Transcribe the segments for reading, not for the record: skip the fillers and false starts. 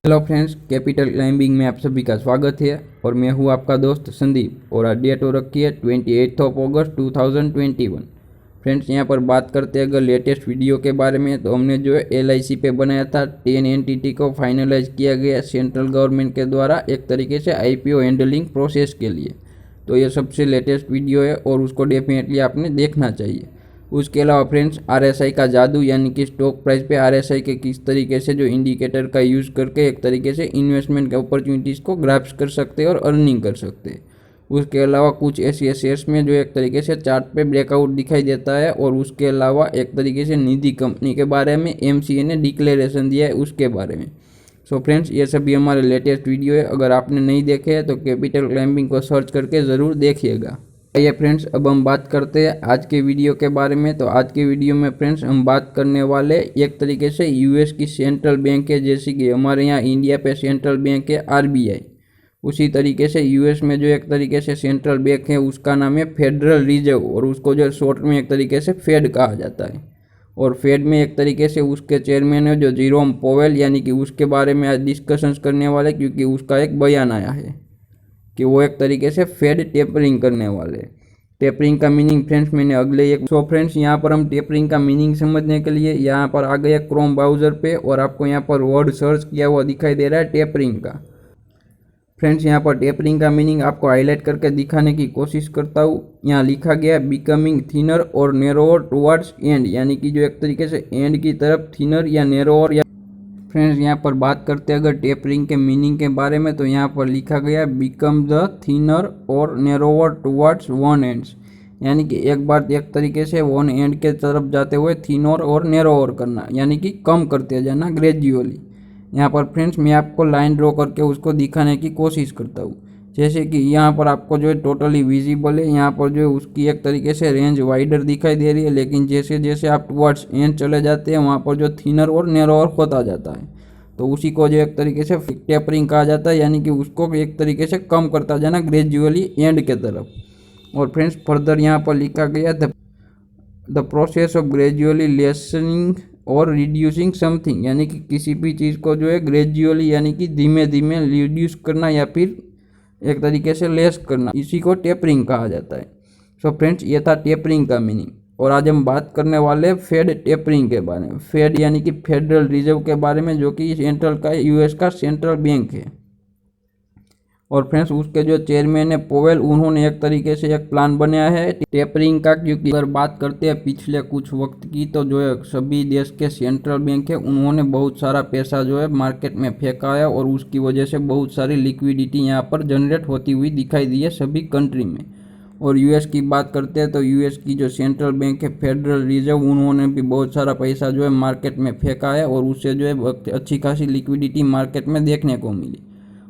Hello friends, capital climbing में आप सभी का स्वागत है और मैं हूं आपका दोस्त संदीप। और आज डेट हो रखी है 28 अगस्त 2021। फ्रेंड्स, यहां पर बात करते हैं अगर लेटेस्ट वीडियो के बारे में, तो हमने जो है LIC पे बनाया था 10 एंटिटी को फाइनलाइज किया गया सेंट्रल गवर्नमेंट के द्वारा एक तरीके से IPO हैंडलिंग प्रोसेस के लिए। तो ये सबसे लेटेस्ट वीडियो है और उसको डेफिनेटली आपने देखना चाहिए। उसके अलावा फ्रेंड्स, RSI का जादू यानी कि स्टॉक प्राइस पे RSI के किस तरीके से जो इंडिकेटर का यूज़ करके एक तरीके से इन्वेस्टमेंट के अपॉर्चुनिटीज़ को ग्रैब्स कर सकते हैं और अर्निंग कर सकते हैं। उसके अलावा कुछ ऐसे शेयर्स में जो एक तरीके से चार्ट पे ब्रेकआउट दिखाई देता है। और उसके अलावा एक तरीके से निधि कंपनी के बारे में MCA ने डिक्लेरेशन दिया है उसके बारे में। सो फ्रेंड्स, ये सभी हमारे लेटेस्ट वीडियो है। अगर आपने नहीं देखे हैं तो कैपिटल क्लाइंबिंग को सर्च करके ज़रूर देखिएगा। आइए फ्रेंड्स, अब हम बात करते हैं आज के वीडियो के बारे में। तो आज के वीडियो में फ्रेंड्स हम बात करने वाले एक तरीके से US की सेंट्रल बैंक है, जैसे कि हमारे यहाँ इंडिया पे सेंट्रल बैंक है RBI। उसी तरीके से US में जो एक तरीके से सेंट्रल बैंक है उसका नाम है फेडरल रिजर्व, और उसको जो शॉर्ट में एक तरीके से फेड कहा जाता है। और फेड में एक तरीके से उसके चेयरमैन है जो जेरोम पोवेल, यानी कि उसके बारे में आज डिस्कशंस करने वाले, क्योंकि उसका एक बयान आया है कि वो एक तरीके से फेड टेपरिंग करने वाले। टेपरिंग का मीनिंग फ्रेंड्स मैंने अगले एक फ्रेंड्स यहाँ पर हम टेपरिंग का मीनिंग समझने के लिए यहाँ पर आ गए क्रोम ब्राउज़र पे, और आपको यहाँ पर वर्ड सर्च किया हुआ दिखाई दे रहा है टेपरिंग का। फ्रेंड्स, यहाँ पर टेपरिंग का मीनिंग आपको हाईलाइट करके दिखाने की कोशिश करता हूँ। यहाँ लिखा गया है बिकमिंग थिनर और नैरोअर टुवर्ड्स एंड, यानी कि जो एक तरीके से एंड की तरफ थिनर या नैरोअर। या फ्रेंड्स, यहाँ पर बात करते हैं अगर टेपरिंग के मीनिंग के बारे में, तो यहाँ पर लिखा गया बिकम द थिनर और नैरोअर टुवर्ड्स वन एंड्स, यानी कि एक बार एक तरीके से वन एंड के तरफ जाते हुए थिनर और नैरोअर करना, यानी कि कम करते जाना ग्रेजुअली। यहाँ पर फ्रेंड्स मैं आपको लाइन ड्रॉ करके उसको दिखाने की कोशिश करता हूँ। जैसे कि यहाँ पर आपको जो है टोटली विजिबल है, यहाँ पर जो है उसकी एक तरीके से रेंज वाइडर दिखाई दे रही है, लेकिन जैसे जैसे आप टुवर्ड्स एंड चले जाते हैं वहाँ पर जो थिनर और नैरोअर होता जाता है। तो उसी को जो एक तरीके से टेपरिंग कहा जाता है, यानी कि उसको एक तरीके से कम करता जाना ग्रेजुअली एंड के तरफ। और फ्रेंड्स फर्दर यहाँ पर लिखा गया the process of gradually listening और रिड्यूसिंग समथिंग, यानी कि किसी भी चीज़ को जो है ग्रेजुअली यानी कि धीमे धीमे रिड्यूस करना या फिर एक तरीके से लेस करना, इसी को टेपरिंग कहा जाता है। सो फ्रेंड्स, ये था टेपरिंग का मीनिंग। और आज हम बात करने वाले फेड टेपरिंग के बारे में। फेड यानी कि फेडरल रिजर्व के बारे में, जो कि सेंट्रल का US का सेंट्रल बैंक है। और फ्रेंड्स उसके जो चेयरमैन है पोवेल, उन्होंने एक तरीके से एक प्लान बनाया है टेपरिंग का। क्योंकि अगर बात करते हैं पिछले कुछ वक्त की, तो जो है सभी देश के सेंट्रल बैंक है उन्होंने बहुत सारा पैसा जो है मार्केट में फेंका है, और उसकी वजह से बहुत सारी लिक्विडिटी यहाँ पर जनरेट होती हुई दिखाई दी है सभी कंट्री में। और US की बात करते हैं तो US की जो सेंट्रल बैंक है फेडरल रिजर्व, उन्होंने भी बहुत सारा पैसा जो है मार्केट में फेंका है, और उससे जो है अच्छी खासी लिक्विडिटी मार्केट में देखने को मिली।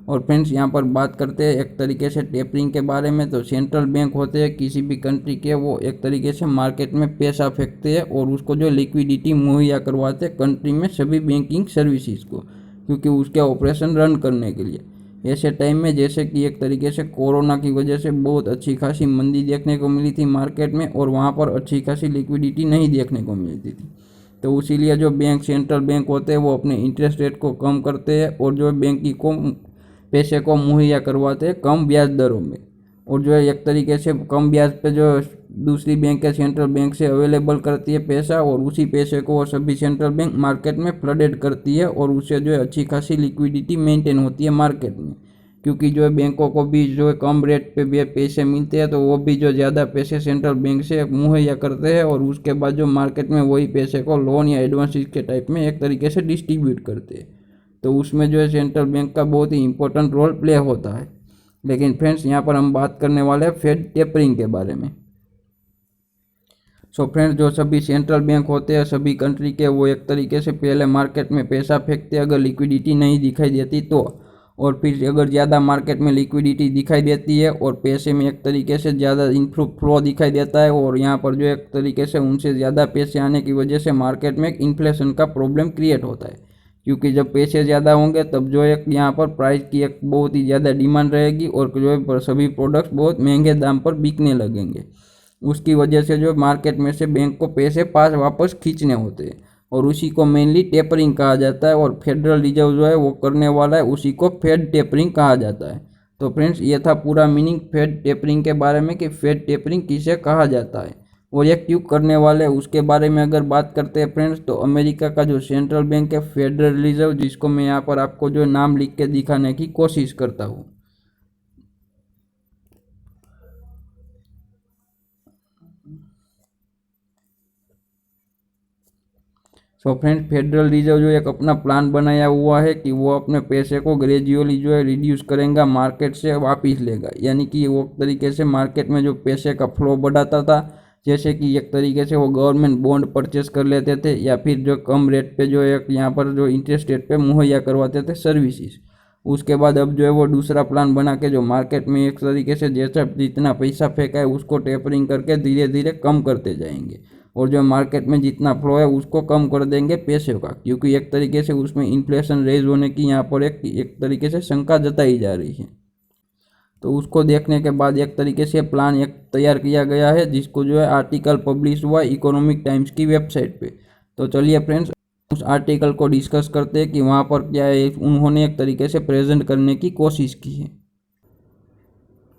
और फ्रेंड्स यहाँ पर बात करते हैं एक तरीके से टेपरिंग के बारे में, तो सेंट्रल बैंक होते हैं किसी भी कंट्री के, वो एक तरीके से मार्केट में पैसा फेंकते हैं और उसको जो लिक्विडिटी मुहैया करवाते हैं कंट्री में सभी बैंकिंग सर्विसेज को, क्योंकि उसके ऑपरेशन रन करने के लिए। ऐसे टाइम में जैसे कि एक तरीके से कोरोना की वजह से बहुत अच्छी खासी मंदी देखने को मिली थी मार्केट में, और वहाँ पर अच्छी खासी लिक्विडिटी नहीं देखने को मिलती थी। तो इसीलिए जो बैंक सेंट्रल बैंक होते हैं वो अपने इंटरेस्ट रेट को कम करते हैं, और जो बैंकिंग को पैसे को मुहैया करवाते हैं कम ब्याज दरों में। और जो है एक तरीके से कम ब्याज पे जो दूसरी बैंक है सेंट्रल बैंक से अवेलेबल करती है पैसा, और उसी पैसे को वो सभी सेंट्रल बैंक मार्केट में फ्लडेड करती है, और उससे जो है अच्छी खासी लिक्विडिटी मेंटेन होती है मार्केट में। क्योंकि जो है बैंकों को भी जो है कम रेट पे पैसे मिलते हैं, तो वो भी जो ज़्यादा पैसे सेंट्रल बैंक से मुहैया करते हैं, और उसके बाद जो मार्केट में वही पैसे को लोन या एडवांसेस के टाइप में एक तरीके से डिस्ट्रीब्यूट करते हैं। तो उसमें जो है सेंट्रल बैंक का बहुत ही इंपॉर्टेंट रोल प्ले होता है। लेकिन फ्रेंड्स यहाँ पर हम बात करने वाले हैं फेड टेपरिंग के बारे में। सो फ्रेंड्स, जो सभी सेंट्रल बैंक होते हैं सभी कंट्री के, वो एक तरीके से पहले मार्केट में पैसा फेंकते हैं अगर लिक्विडिटी नहीं दिखाई देती तो, और फिर अगर ज़्यादा मार्केट में लिक्विडिटी दिखाई देती है और पैसे में एक तरीके से ज़्यादा फ्लो दिखाई देता है, और यहाँ पर जो एक तरीके से उनसे ज़्यादा पैसे आने की वजह से मार्केट में एक इन्फ्लेशन का प्रॉब्लम क्रिएट होता है। क्योंकि जब पैसे ज़्यादा होंगे तब जो है यहाँ पर प्राइस की एक बहुत ही ज़्यादा डिमांड रहेगी, और जो है सभी प्रोडक्ट्स बहुत महंगे दाम पर बिकने लगेंगे। उसकी वजह से जो मार्केट में से बैंक को पैसे वापस खींचने होते हैं। और उसी को मेनली टेपरिंग कहा जाता है, और फेडरल रिजर्व जो है वो करने वाला है, उसी को फेड टेपरिंग कहा जाता है। तो फ्रेंड्स ये था पूरा मीनिंग फेड टेपरिंग के बारे में कि फेड टेपरिंग किसे कहा जाता है और ये क्यों करने वाले हैं, उसके बारे में अगर बात करते हैं फ्रेंड्स, तो अमेरिका का जो सेंट्रल बैंक है फेडरल रिजर्व, जिसको मैं यहाँ पर आपको जो नाम लिख के दिखाने की कोशिश करता हूँ। सो फ्रेंड्स फेडरल रिजर्व जो एक अपना प्लान बनाया हुआ है कि वो अपने पैसे को ग्रेजुअली जो है रिड्यूस करेगा, मार्केट से वापस लेगा, यानी कि वो तरीके से मार्केट में जो पैसे का फ्लो बढ़ाता था, जैसे कि एक तरीके से वो गवर्नमेंट बॉन्ड परचेस कर लेते थे या फिर जो कम रेट पे जो एक यहाँ पर जो इंटरेस्ट रेट पे मुहैया करवाते थे सर्विसेज। उसके बाद अब जो है वो दूसरा प्लान बना के जो मार्केट में एक तरीके से जैसा जितना पैसा फेंका है उसको टेपरिंग करके धीरे धीरे कम करते जाएंगे, और जो मार्केट में जितना फ्लो है उसको कम कर देंगे पैसे का, क्योंकि एक तरीके से उसमें इन्फ्लेशन रेज होने की यहाँ पर एक तरीके से शंका जताई जा रही है। तो उसको देखने के बाद एक तरीके से प्लान एक तैयार किया गया है, जिसको जो है आर्टिकल पब्लिश हुआ इकोनॉमिक टाइम्स की वेबसाइट पे। तो चलिए फ्रेंड्स उस आर्टिकल को डिस्कस करते हैं कि वहाँ पर क्या है उन्होंने एक तरीके से प्रेजेंट करने की कोशिश की है।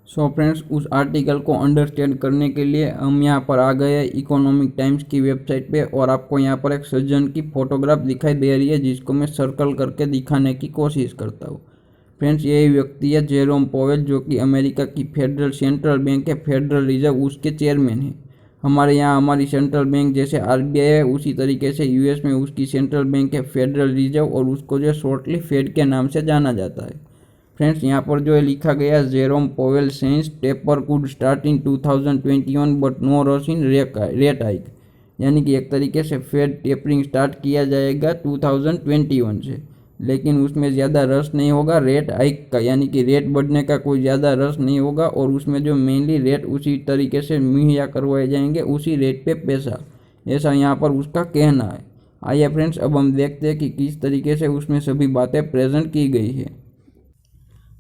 सो फ्रेंड्स उस आर्टिकल को अंडरस्टैंड करने के लिए हम यहाँ पर आ गए इकोनॉमिक टाइम्स की वेबसाइट पे, और आपको यहाँ पर एक सज्जन की फोटोग्राफ दिखाई दे रही है, जिसको मैं सर्कल करके दिखाने की कोशिश करता हूँ। फ्रेंड्स यही व्यक्ति है जेरोम पोवेल, जो कि अमेरिका की फेडरल सेंट्रल बैंक है फेडरल रिजर्व, उसके चेयरमैन है। हमारे यहाँ हमारी सेंट्रल बैंक जैसे आरबीआई है, उसी तरीके से यूएस में उसकी सेंट्रल बैंक है फेडरल रिजर्व, और उसको जो शॉर्टली फेड के नाम से जाना जाता है। फ्रेंड्स यहाँ पर जो है लिखा गया जेरोम पोवेल सेंस taper could start in 2021 but no rush in rate hike, यानी कि एक तरीके से फेड टेपरिंग स्टार्ट किया जाएगा 2021 से, लेकिन उसमें ज़्यादा रश नहीं होगा रेट हाइक का, यानी कि रेट बढ़ने का कोई ज़्यादा रश नहीं होगा, और उसमें जो मेनली रेट उसी तरीके से मुहैया करवाए जाएंगे उसी रेट पे पैसा, ऐसा यहाँ पर उसका कहना है। आइए फ्रेंड्स अब हम देखते हैं कि किस तरीके से उसमें सभी बातें प्रेजेंट की गई है।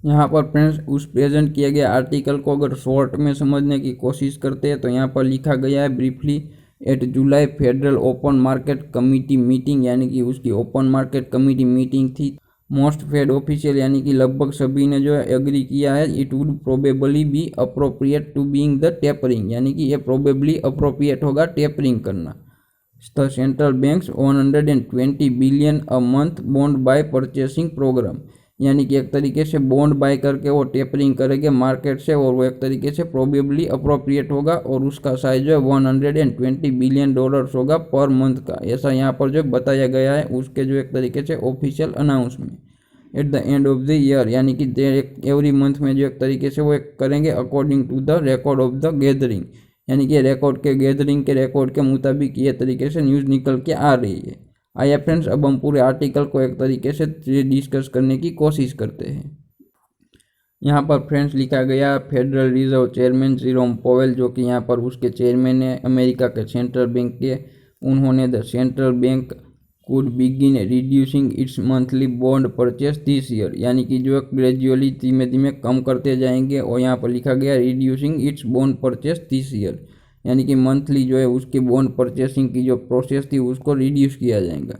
यहाँ पर फ्रेंड्स उस प्रेजेंट किए गए आर्टिकल को अगर शॉर्ट में समझने की कोशिश करते हैं तो यहाँ पर लिखा गया है briefly at July federal open market committee meeting, यानी कि उसकी ओपन मार्केट कमिटी मीटिंग थी। मोस्ट फेड ऑफिशियल यानी कि लगभग सभी ने जो है एग्री किया है it would probably be appropriate to being the tapering, यानी कि ये प्रोबेबली अप्रोप्रिएट होगा टेपरिंग करना। The central banks 120 billion a month bond buy purchasing program, यानी कि एक तरीके से बॉन्ड बाय करके वो टेपरिंग करेंगे मार्केट से, और वो एक तरीके से प्रोबेबली अप्रोप्रिएट होगा, और उसका साइज जो है 120 बिलियन डॉलर्स होगा पर मंथ का, ऐसा यहाँ पर जो बताया गया है उसके जो एक तरीके से official announcement at the end of the year, यानी कि एवरी मंथ में जो एक तरीके से वो एक करेंगे according to the record of the gathering, यानी कि रिकॉर्ड के गैदरिंग के रिकॉर्ड के मुताबिक ये तरीके से न्यूज़ निकल के आ रही है। आइए फ्रेंड्स अब हम पूरे आर्टिकल को एक तरीके से डिस्कस करने की कोशिश करते हैं। यहाँ पर फ्रेंड्स लिखा गया federal reserve chairman Jerome Powell, जो कि यहाँ पर उसके चेयरमैन है अमेरिका के सेंट्रल बैंक के, उन्होंने the central bank could begin reducing it's monthly bond purchase this year, यानी कि जो ग्रेजुअली धीमे धीमे कम करते जाएंगे, और यहाँ पर लिखा गया reducing it's bond purchase this year, यानी कि मंथली जो है उसकी बॉन्ड परचेसिंग की जो प्रोसेस थी उसको रिड्यूस किया जाएगा।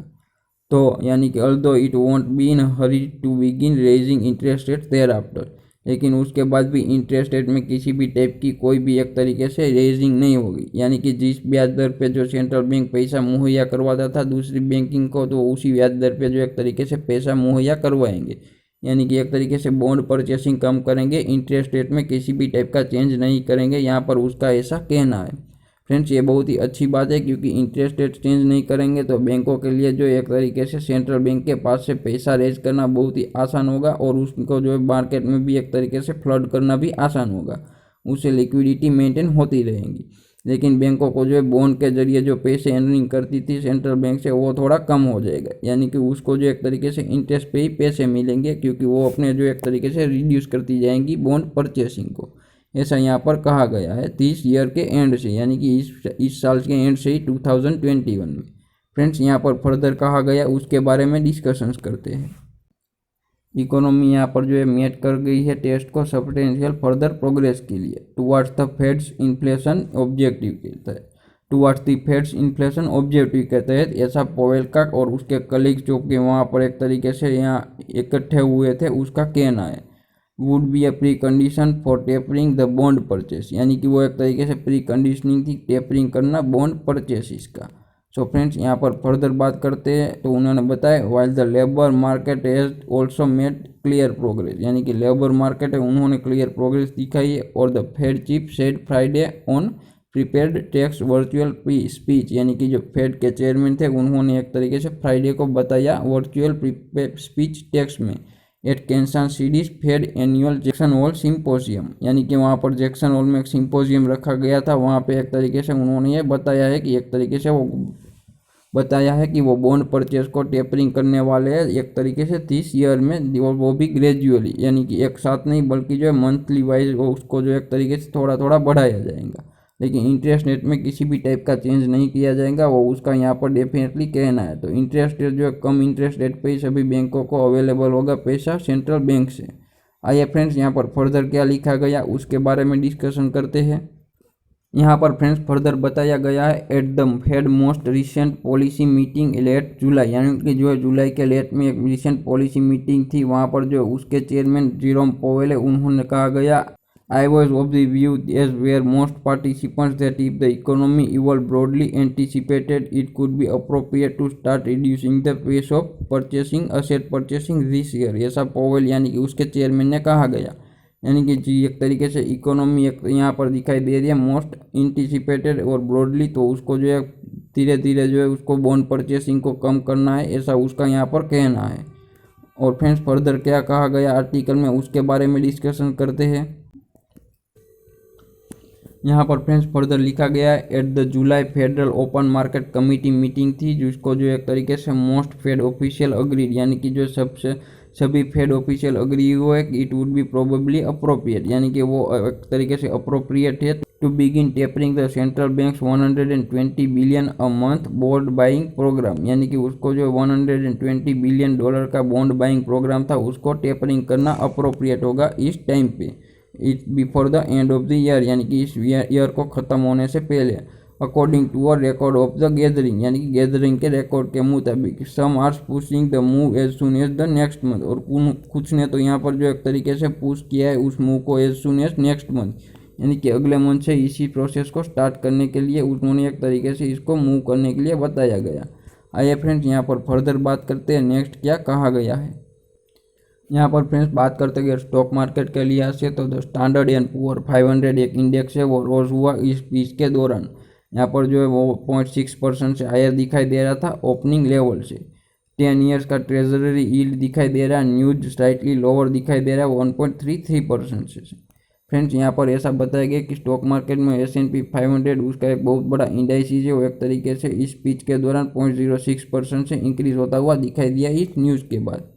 तो यानी कि although it won't be in hurry to begin raising interest rate thereafter, लेकिन उसके बाद भी इंटरेस्ट रेट में किसी भी टाइप की कोई भी एक तरीके से रेजिंग नहीं होगी, यानी कि जिस ब्याज दर पे जो सेंट्रल बैंक पैसा मुहैया करवाता था दूसरी बैंकिंग को, तो उसी ब्याज दर पे जो एक तरीके से पैसा मुहैया करवाएंगे, यानी कि एक तरीके से बॉन्ड परचेसिंग कम करेंगे, इंटरेस्ट रेट में किसी भी टाइप का चेंज नहीं करेंगे, यहाँ पर उसका ऐसा कहना है। फ्रेंड्स ये बहुत ही अच्छी बात है, क्योंकि इंटरेस्ट रेट चेंज नहीं करेंगे तो बैंकों के लिए जो एक तरीके से सेंट्रल बैंक के पास से पैसा रेज करना बहुत ही आसान होगा, और उसको जो है मार्केट में भी एक तरीके से फ्लड करना भी आसान होगा, उससे लिक्विडिटी मेंटेन होती रहेगी। लेकिन बैंकों को जो है बॉन्ड के जरिए जो पैसे अर्निंग करती थी सेंट्रल बैंक से वो थोड़ा कम हो जाएगा, यानी कि उसको जो एक तरीके से इंटरेस्ट पे ही पैसे मिलेंगे, क्योंकि वो अपने जो एक तरीके से रिड्यूस करती जाएंगी बॉन्ड परचेसिंग को, ऐसा यहाँ पर कहा गया है 30 ईयर के एंड से, यानी कि इस साल के एंड से ही 2021 में। फ्रेंड्स यहाँ पर फर्दर कहा गया उसके बारे में डिस्कशंस करते हैं। इकोनॉमी यहाँ पर जो है मेट कर गई है टेस्ट को सब्सटेंशियल फर्दर प्रोग्रेस के लिए towards the fades inflation objective के तहत। Towards the fades inflation objective के तहत, ऐसा पोवेल का और उसके कलीग्स जो कि वहाँ पर एक तरीके से यहाँ इकट्ठे हुए थे उसका कहना है। Would be A pre condition for tapering the bond purchase, यानी कि वो एक तरीके से प्री कंडीशनिंग थी टेपरिंग करना बॉन्ड परचेसिस का। सो फ्रेंड्स यहाँ पर फर्दर बात करते हैं तो उन्होंने बताया while the labour market has also made clear progress, यानी कि लेबर मार्केट है उन्होंने क्लियर प्रोग्रेस दिखाई है। और the Fed chief said Friday on prepared text virtual speech, यानी कि जो फेड के चेयरमैन थे उन्होंने एक तरीके से फ्राइडे को बताया वर्चुअल स्पीच टैक्स में at Kansas City Fed annual Jackson Hole symposium, यानी कि वहाँ पर जैक्सन हॉल में एक सिंपोजियम रखा गया था। वहाँ पे एक तरीके से उन्होंने ये बताया है कि एक तरीके से वो बॉन्ड परचेस को टेपरिंग करने वाले हैं एक तरीके से 30 ईयर में, वो भी ग्रेजुअली, यानी कि एक साथ नहीं बल्कि जो है मंथली वाइज वो उसको जो एक तरीके से थोड़ा थोड़ा बढ़ाया जाएगा। लेकिन इंटरेस्ट रेट में किसी भी टाइप का चेंज नहीं किया जाएगा, वो उसका यहाँ पर डेफिनेटली कहना है। तो इंटरेस्ट रेट जो है कम इंटरेस्ट रेट पे ही सभी बैंकों को अवेलेबल होगा पैसा सेंट्रल बैंक से। आइए फ्रेंड्स यहाँ पर फर्दर क्या लिखा गया उसके बारे में डिस्कशन करते हैं। यहाँ पर फ्रेंड्स फर्दर बताया गया है at the fed most recent policy meeting late July, यानी कि जो है जुलाई के लेट में एक रिसेंट पॉलिसी मीटिंग थी, वहाँ पर जो उसके चेयरमैन जेरोम पोवेल है उन्होंने कहा गया I was of the view as were most participants that if the economy evolved broadly anticipated, it could be appropriate to start reducing the pace of asset purchasing this year। ऐसा Powell यानी कि उसके chairman ने कहा गया, यानी कि जी एक तरीके से इकोनॉमी एक यहाँ पर दिखाई दे रही है मोस्ट एंटिसिपेटेड और ब्रॉडली, तो उसको जो है धीरे धीरे जो है उसको बॉन्ड परचेसिंग को कम करना है, ऐसा उसका यहाँ पर कहना है। और फ्रेंड्स फर्दर क्या कहा गया आर्टिकल में उसके बारे में डिस्कशन करते हैं। यहाँ पर फ्रेंड्स फर्दर लिखा गया है at the July federal open market committee meeting थी जिसको जो एक तरीके से मोस्ट फेड ऑफिशियल अग्रीड, यानी कि जो सभी फेड ऑफिशियल अग्री हुए कि it would be probably appropriate, यानी कि वो एक तरीके से अप्रोप्रिएट है to begin tapering the central banks 120 billion a month bond buying program, यानी कि उसको जो 120 बिलियन डॉलर का बॉन्ड बाइंग प्रोग्राम था उसको टेपरिंग करना अप्रोप्रिएट होगा इस टाइम पे, it before the end of the year, यानी कि इस ईयर को ख़त्म होने से पहले। According to a record of the gathering, यानी कि गैदरिंग के रिकॉर्ड के मुताबिक some are pushing the move as soon as the next month, और कुछ ने तो यहाँ पर जो एक तरीके से पुश किया है उस मूव को as soon as next month, यानी कि अगले मंथ से इसी प्रोसेस को स्टार्ट करने के लिए उन्होंने एक तरीके से इसको मूव करने के लिए बताया गया। आइए फ्रेंड्स यहाँ पर फर्दर बात करते हैं नेक्स्ट क्या कहा गया है। यहाँ पर फ्रेंड्स बात करते हैं स्टॉक मार्केट के लिहाज से तो द स्टैंडर्ड एंड पुअर 500 एक इंडेक्स है वो रोज हुआ इस बीच के दौरान, यहाँ पर जो है वो 0.6% से हायर दिखाई दे रहा था ओपनिंग लेवल से। 10 ईयर्स का ट्रेजरी यील्ड दिखाई दे रहा है न्यूज स्लाइटली लोअर दिखाई दे रहा है 1.33% से। फ्रेंड्स यहाँ पर ऐसा बताया गया कि स्टॉक मार्केट में S&P 500 उसका एक बहुत बड़ा इंडाइसिस है वो एक तरीके से इस पिच के दौरान 0.06% से इंक्रीज होता हुआ दिखाई दिया इस न्यूज़ के बाद।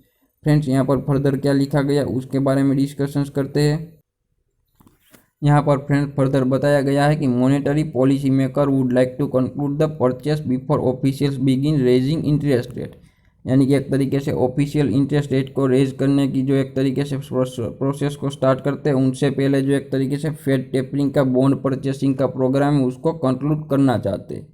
फ्रेंड्स यहाँ पर फर्दर क्या लिखा गया उसके बारे में डिस्कशंस करते हैं। यहाँ पर फ्रेंड्स फर्दर बताया गया है कि monetary policy maker would like to conclude the purchase before officials begin raising interest rate, यानी कि एक तरीके से ऑफिशियल इंटरेस्ट रेट को रेज करने की जो एक तरीके से प्रोसेस को स्टार्ट करते हैं उनसे पहले जो एक तरीके से फेड टेपरिंग का बॉन्ड परचेसिंग का प्रोग्राम है उसको कंक्लूड करना चाहते हैं।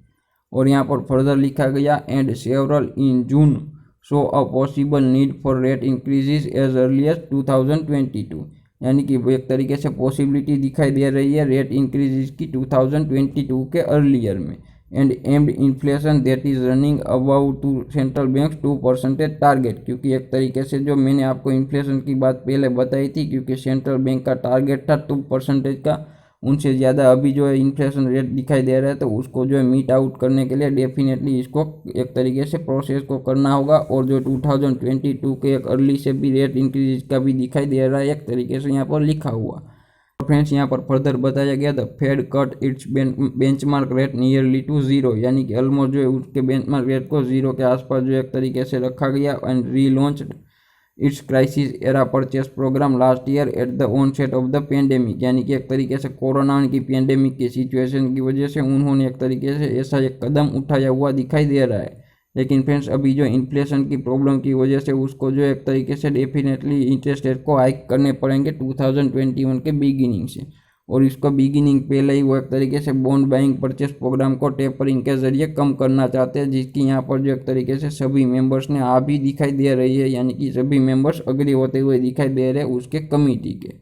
और यहाँ पर फर्दर लिखा गया and several in June show a possible need for rate increases as early as 2022, यानी कि एक तरीके से पॉसिबिलिटी दिखाई दे रही है रेट इंक्रीजेज की 2022 के अर्लियर में। And aimed inflation that is running about to central bank 2% target, क्योंकि एक तरीके से जो मैंने आपको इन्फ्लेशन की बात पहले बताई थी क्योंकि सेंट्रल बैंक का टारगेट था 2% का, उनसे ज़्यादा अभी जो है इन्फ्लेशन रेट दिखाई दे रहा है तो उसको जो है मीट आउट करने के लिए डेफिनेटली इसको एक तरीके से प्रोसेस को करना होगा। और जो 2022 के एक अर्ली से भी रेट इंक्रीज का भी दिखाई दे रहा है एक तरीके से यहाँ पर लिखा हुआ। फ्रेंड्स यहाँ पर फर्दर बताया गया the Fed cut its benchmark rate nearly to zero, यानी कि ऑलमोस्ट जो है उसके बेंचमार्क रेट को जीरो के आसपास जो एक तरीके से रखा गया। And relaunched its crisis era purchase program last year at the onset of the pandemic, यानी कि एक तरीके से कोरोना की पेंडेमिक की सिचुएशन की वजह से उन्होंने एक तरीके से ऐसा एक कदम उठाया हुआ दिखाई दे रहा है। लेकिन फ्रेंड्स अभी जो इन्फ्लेशन की प्रॉब्लम की वजह से उसको जो एक तरीके से डेफिनेटली इंटरेस्ट रेट को हाइक करने पड़ेंगे 2021 के बिगिनिंग से। और इसको बिगिनिंग पहले ही वो एक तरीके से बॉन्ड बाइंग परचेस प्रोग्राम को टेपरिंग के जरिए कम करना चाहते हैं, जिसकी यहाँ पर जो एक तरीके से सभी मेंबर्स ने भी दिखाई दे रही है, यानी कि सभी मेंबर्स अग्री होते हुए दिखाई दे रहे हैं उसके कमिटी के।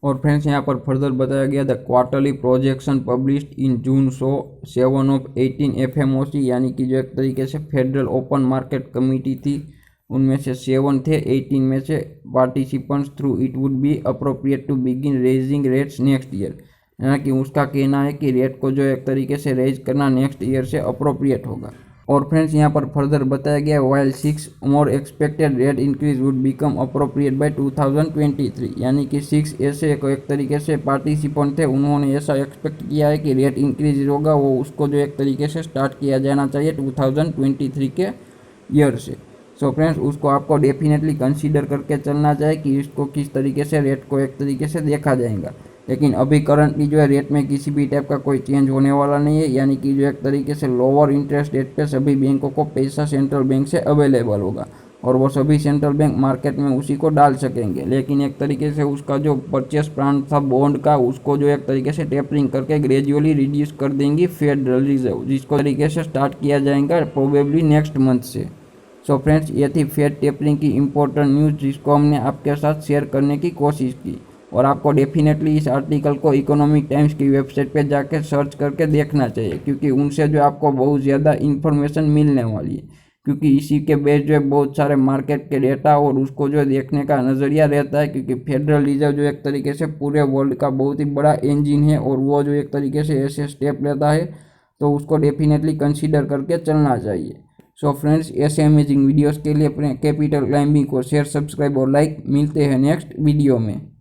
और फ्रेंड्स यहाँ पर फर्दर बताया गया the quarterly projection published in June show 7 of 18 FMOC, यानी कि जो एक तरीके से फेडरल ओपन मार्केट कमेटी थी उनमें से 7 थे, 18 में से participants through it would be appropriate to begin raising rates next year, यानी कि उसका कहना है कि रेट को जो एक तरीके से रेज करना नेक्स्ट ईयर से अप्रोप्रिएट होगा। और फ्रेंड्स यहाँ पर फर्दर बताया गया while 6 more expected rate increase would become appropriate by 2023, यानी कि 6 ऐसे एक तरीके से पार्टिसिपेंट थे, उन्होंने ऐसा एक्सपेक्ट किया है कि रेट इंक्रीज होगा, वो उसको जो एक तरीके से स्टार्ट किया जाना चाहिए 2023 के ईयर से। सो फ्रेंड्स उसको आपको डेफिनेटली कंसीडर करके चलना चाहिए कि इसको किस तरीके से रेट को एक तरीके से देखा जाएगा। लेकिन अभी करंटली जो है रेट में किसी भी टाइप का कोई चेंज होने वाला नहीं है, यानी कि जो एक तरीके से लोअर इंटरेस्ट रेट पे सभी बैंकों को पैसा सेंट्रल बैंक से अवेलेबल होगा और वो सभी सेंट्रल बैंक मार्केट में उसी को डाल सकेंगे। लेकिन एक तरीके से उसका जो परचेस प्लान था बॉन्ड का, उसको जो एक तरीके से टेपरिंग करके ग्रेजुअली रिड्यूस कर देंगी फेडरल रिजर्व, जिसको तरीके से स्टार्ट किया जाएगा प्रोबेबली नेक्स्ट मंथ से। सो फ्रेंड्स ये थी फेड टेपरिंग की इंपॉर्टेंट न्यूज़, जिसको हमने आपके साथ शेयर करने की कोशिश की। और आपको डेफिनेटली इस आर्टिकल को इकोनॉमिक टाइम्स की वेबसाइट पे जाकर सर्च करके देखना चाहिए, क्योंकि उनसे जो आपको बहुत ज़्यादा इन्फॉर्मेशन मिलने वाली है, क्योंकि इसी के बेस जो है बहुत सारे मार्केट के डेटा और उसको जो देखने का नज़रिया रहता है, क्योंकि फेडरल रिजर्व जो एक तरीके से पूरे वर्ल्ड का बहुत ही बड़ा इंजन है और वो जो एक तरीके से ऐसे स्टेप लेता है तो उसको डेफिनेटली कंसीडर करके चलना चाहिए। सो फ्रेंड्स ऐसे अमेजिंग वीडियोज़ के लिए अपने कैपिटल क्लाइंबिंग को शेयर, सब्सक्राइब और लाइक। मिलते हैं नेक्स्ट वीडियो में।